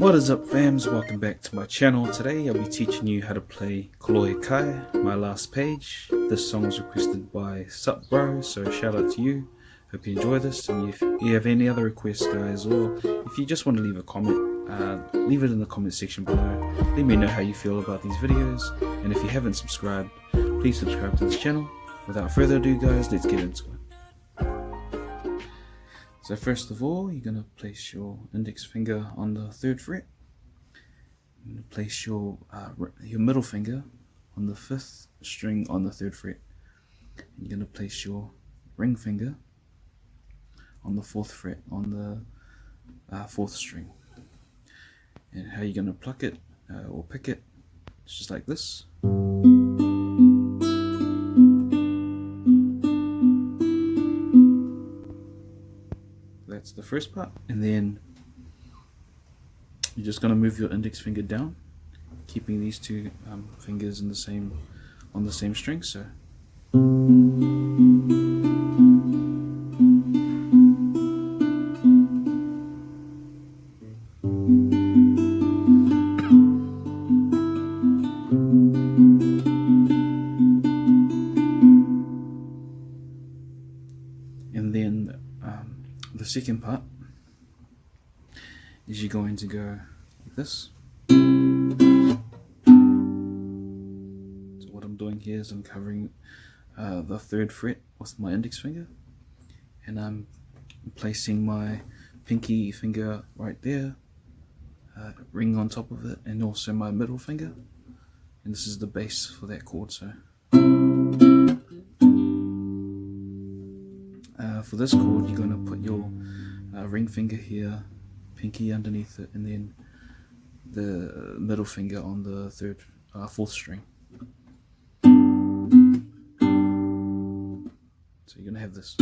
What is up, fams? Welcome back to my channel. Today I'll be teaching you how to play Kolohe Kai, my last page. This song was requested by Sup Bro, so shout out to you. Hope you enjoy this, and if you have any other requests, guys, or if you just want to leave a comment, leave it in the comment section below. Let me know how you feel about these videos, and if you haven't subscribed, please subscribe to this channel. Without further ado, guys, let's get into it. So first of all, you're going to place your index finger on the 3rd fret. You're going to place your middle finger on the 5th string on the 3rd fret. And you're going to place your ring finger on the 4th fret on the 4th string. And how you're going to pluck it or pick it, it's just like this. That's the first part, and then you're just going to move your index finger down, keeping these two fingers in on the same string. So and then the second part is you're going to go like this. So what I'm doing here is I'm covering the 3rd fret with my index finger, and I'm placing my pinky finger right there, ring on top of it, and also my middle finger, and this is the bass for that chord. So for this chord, you're going to put your ring finger here, pinky underneath it, and then the middle finger on the 4th string. So you're going to have this.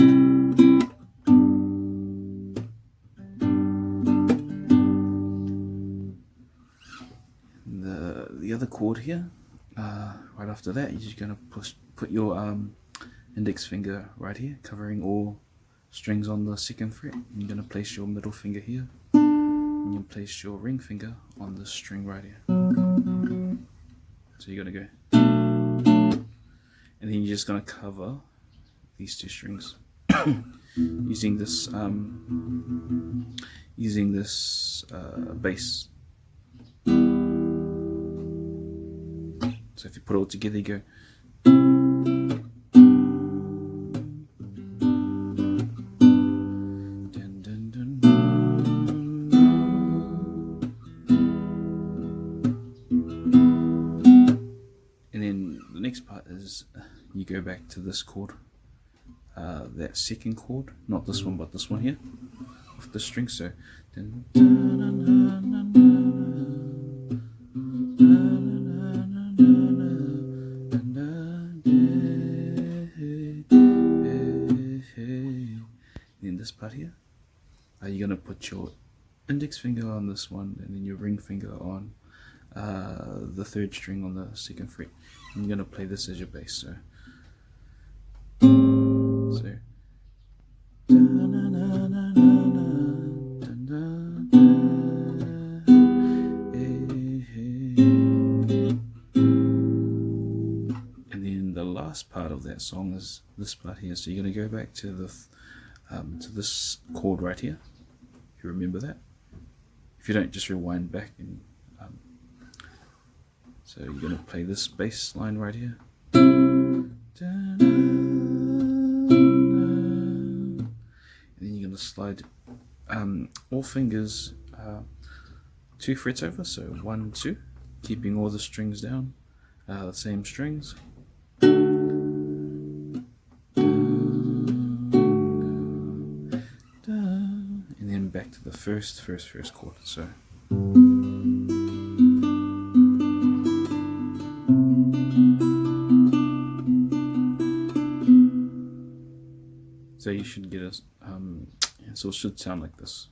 The other chord here, right after that, you're just going to put your index finger right here, covering all strings on the 2nd fret. You're going to place your middle finger here, and you place your ring finger on the string right here. So you're going to go, and then you're just going to cover these two strings using this bass. So if you put it all together, you go. And then the next part is you go back to this chord, that 2nd chord, not this one but this one here, with the string. So then this part here, you're going to put your index finger on this one, and then your ring finger on the 3rd string on the 2nd fret, and you're going to play this as your bass. And then the last part of that song is this part here. So you're going to go back to this chord right here, if you remember that. If you don't, just rewind back, and so you're going to play this bass line right here. And then you're going to slide all fingers 2 frets over, so 1, 2, keeping all the strings down, the same strings. And then back to the first chord. So you should get a so it should sound like this.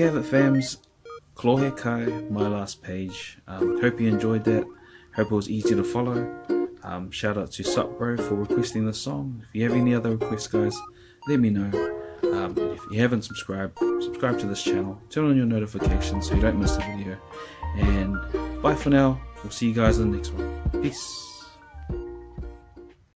have it, fams. Kolohe Kai, my last page. Hope you enjoyed that. Hope it was easy to follow. Shout out to teachme.Dru for requesting the song. If you have any other requests, guys, let me know. If you haven't subscribed, subscribe to this channel. Turn on your notifications so you don't miss the video. And bye for now. We'll see you guys in the next one. Peace.